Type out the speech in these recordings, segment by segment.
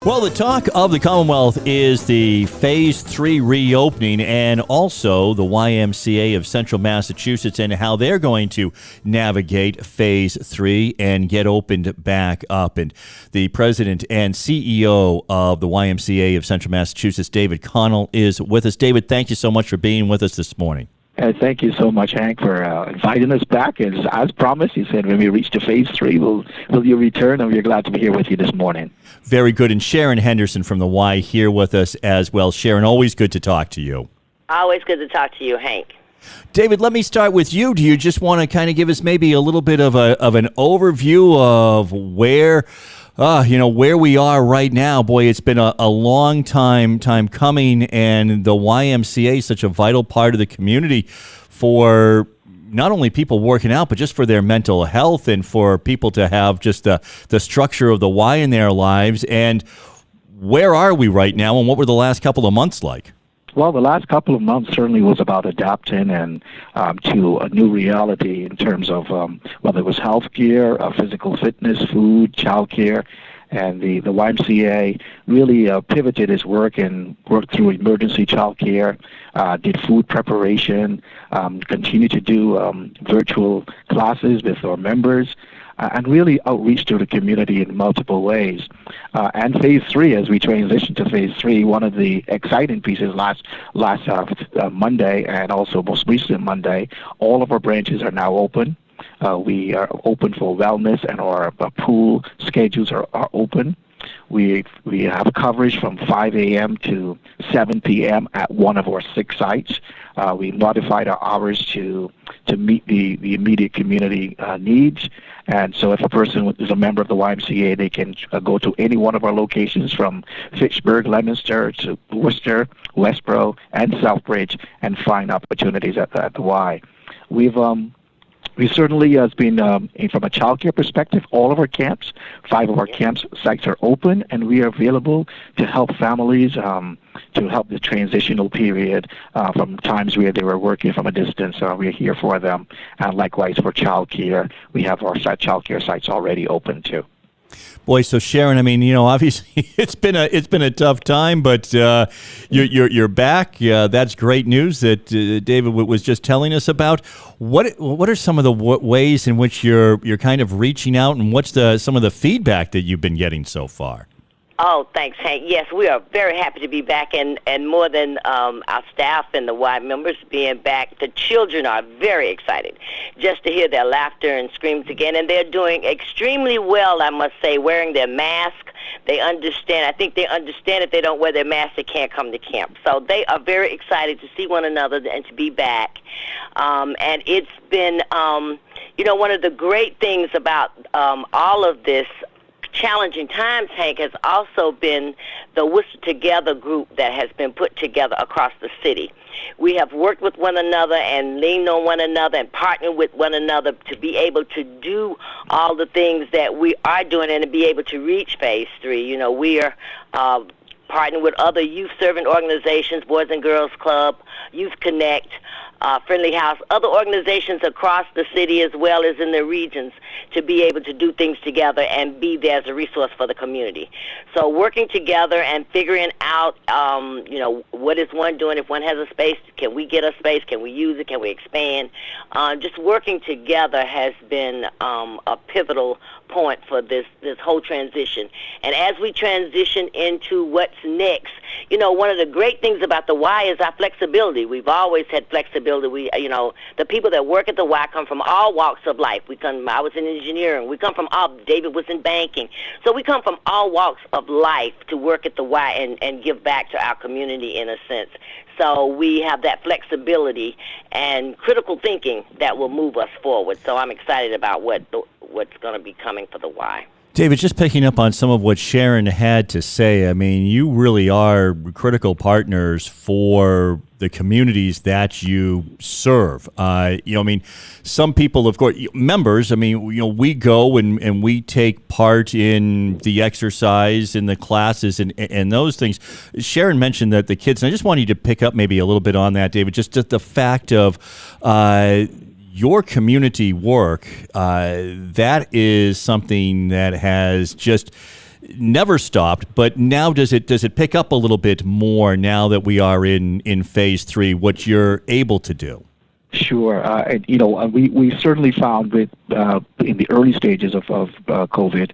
Well, the talk of the Commonwealth is the Phase 3 reopening and also the YMCA of Central Massachusetts and how they're going to navigate Phase 3 and get opened back up. And the president and CEO of the YMCA of Central Massachusetts, David Connell, is with us. David, thank you so much for being with us this morning. Thank you so much, Hank, for inviting us back. As promised, you said when we reach to Phase 3, will you return? And we're glad to be here with you this morning. Very good. And Sharon Henderson from the Y here with us as well. Sharon, always good to talk to you. Always good to talk to you, Hank. David, let me start with you. Do you just want to kind of give us maybe a little bit of an overview of where we are right now? Boy, it's been a long time coming, and the YMCA is such a vital part of the community for not only people working out, but just for their mental health and for people to have just the structure of the Y in their lives. And where are we right now, and what were the last couple of months like? Well, the last couple of months certainly was about adapting and to a new reality in terms of whether it was healthcare, physical fitness, food, childcare. And the YMCA really pivoted its work and worked through emergency childcare, did food preparation, continued to do virtual classes with our members, and really outreach to the community in multiple ways. And Phase 3, as we transition to Phase 3, one of the exciting pieces last Monday and also most recent Monday, all of our branches are now open. We are open for wellness, and our pool schedules are open. We have coverage from 5 a.m. to 7 p.m. at one of our 6 sites. We modified our hours to meet the immediate community needs. And so if a person is a member of the YMCA, they can go to any one of our locations from Fitchburg, Leominster to Worcester, Westboro, and Southbridge and find opportunities at the Y. We certainly has been, from a child care perspective, all of our camps, 5 of our camps sites are open, and we are available to help families, to help the transitional period from times where they were working from a distance. We're here for them. And likewise for child care, we have our child care sites already open too. Boy, so Sharon, I mean, obviously it's been a tough time, but you're back. That's great news that David was just telling us about. What are some of the ways in which you're kind of reaching out, and what's some of the feedback that you've been getting so far? Oh, thanks, Hank. Yes, we are very happy to be back, and more than our staff and the Y members being back, the children are very excited just to hear their laughter and screams again, and they're doing extremely well, I must say, wearing their mask. They understand. I think they understand if they don't wear their mask, they can't come to camp. So they are very excited to see one another and to be back. And it's been, one of the great things about all of this challenging times, Hank, has also been the Worcester Together group that has been put together across the city. We have worked with one another and leaned on one another and partnered with one another to be able to do all the things that we are doing and to be able to reach Phase 3. We are partnering with other youth-serving organizations, Boys and Girls Club, Youth Connect, Friendly House, other organizations across the city as well as in the regions to be able to do things together and be there as a resource for the community. So working together and figuring out, what is one doing? If one has a space, can we get a space? Can we use it? Can we expand? Just working together has been a pivotal point for this whole transition. And as we transition into what's next, one of the great things about the Y is our flexibility. We've always had flexibility. The people that work at the Y come from all walks of life. I was in engineering. We come from David was in banking. So we come from all walks of life to work at the Y and give back to our community in a sense. So we have that flexibility and critical thinking that will move us forward. So I'm excited about what's going to be coming for the Y. David, just picking up on some of what Sharon had to say, I mean, you really are critical partners for the communities that you serve. Some people, of course, members, we go and we take part in the exercise and the classes and those things. Sharon mentioned that the kids, and I just want you to pick up maybe a little bit on that, David, just the fact of your community work, that is something that has just never stopped, but now does it pick up a little bit more now that we are in phase 3, what you're able to do? Sure. And, we certainly found with in the early stages of COVID,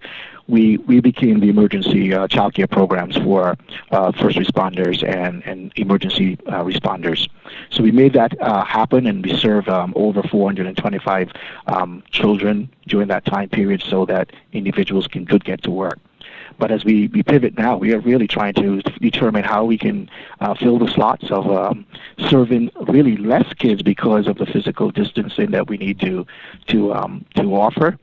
we became the emergency child care programs for first responders and emergency responders. So we made that happen, and we served over 425 children during that time period so that individuals could get to work. But as we pivot now, we are really trying to determine how we can fill the slots of serving really less kids because of the physical distancing that we need to offer.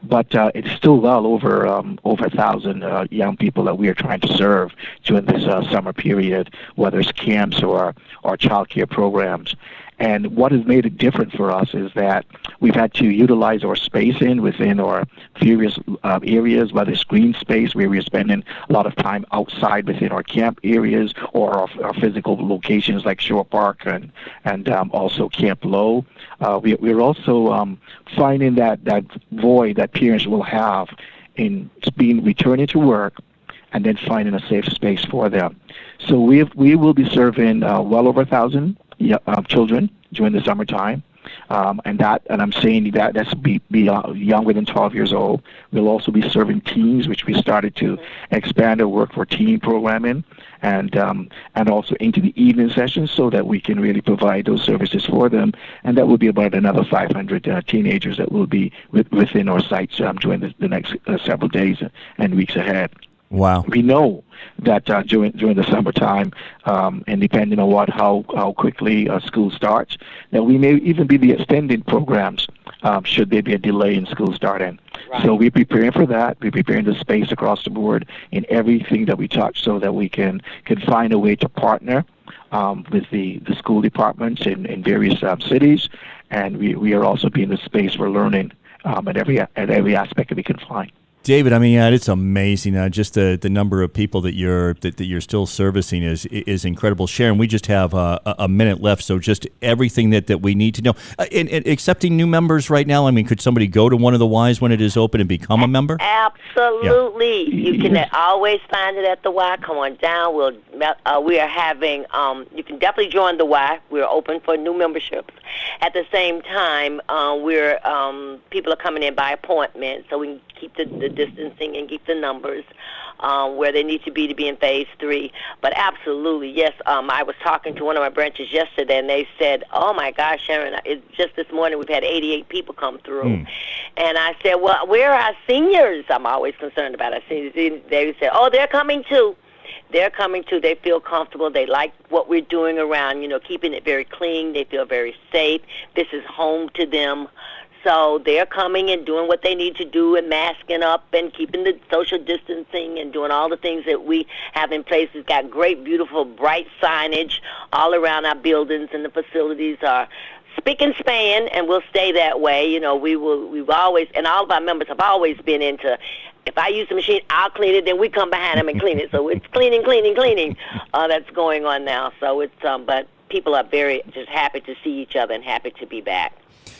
But it's still well over 1,000 young people that we are trying to serve during this summer period, whether it's camps or child care programs. And what has made it different for us is that we've had to utilize our spacing within our various areas, whether it's green space, where we're spending a lot of time outside within our camp areas, or our physical locations like Shore Park and also Camp Low. We're also finding that void that parents will have in returning to work and then finding a safe space for them. So we will be serving well over 1,000 children during the summertime, and I'm saying that's be younger than 12 years old. We'll also be serving teens, which we started to expand our work for teen programming, and also into the evening sessions, so that we can really provide those services for them. And that will be about another 500 teenagers that will be within our sites during the next several days and weeks ahead. Wow. We know that during the summertime, and depending on how quickly school starts, that we may even be the extended programs should there be a delay in school starting. Right. So we're preparing for that. We're preparing the space across the board in everything that we touch, so that we can find a way to partner with the school departments in various cities, and we are also being the space for learning at every aspect that we can find. David, I mean, it's amazing. Just the number of people that you're still servicing is incredible. Sharon, we just have a minute left, so just everything that we need to know. And accepting new members right now, I mean, could somebody go to one of the Ys when it is open and become a member? Absolutely. Yeah. You can always find it at the Y. Come on down. We are having, you can definitely join the Y. We're open for new memberships. At the same time, people are coming in by appointment, so we can keep the distancing and keep the numbers where they need to be in phase 3. But absolutely, yes, I was talking to one of my branches yesterday, and they said, oh my gosh, Sharon, just this morning we've had 88 people come through. And I said, well, where are our seniors? I'm always concerned about our seniors. They said, oh, they're coming too. They're coming too. They feel comfortable. They like what we're doing around, keeping it very clean. They feel very safe. This is home to them. So they're coming and doing what they need to do, and masking up and keeping the social distancing and doing all the things that we have in place. We've got great, beautiful, bright signage all around our buildings, and the facilities are spick and span, and we'll stay that way. We've always, and all of our members have always been into, if I use the machine, I'll clean it, then we come behind them and clean it. So it's cleaning that's going on now. So it's, but people are very just happy to see each other and happy to be back.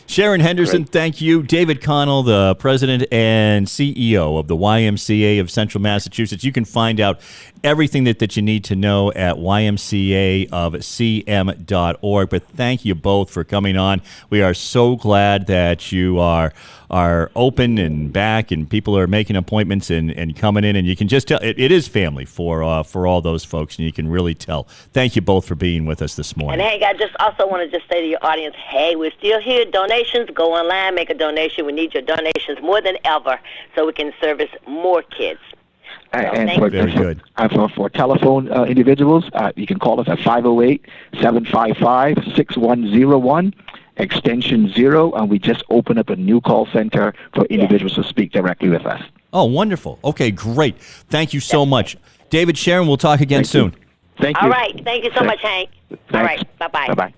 Sharon Henderson, Great. Thank you. David Connell, the president and CEO of the YMCA of Central Massachusetts. You can find out everything that you need to know at ymcaofcm.org. But thank you both for coming on. We are so glad that you are open and back, and people are making appointments and coming in, and you can just tell it is family for all those folks, and you can really tell. Thank you both for being with us this morning. And hey, I just also want to just say to your audience, hey, we're still here. Donations, go online, make a donation. We need your donations more than ever, so we can service more kids. And Very good. For telephone individuals, you can call us at 508-755-6101, extension 0, and we just opened up a new call center for individuals to speak directly with us. Oh, wonderful. Okay, great. Thank you so much. David, Sharon, we'll talk again soon. Thank you. All right. Thank you so much, Hank. Thanks. All right. Bye-bye. Bye-bye.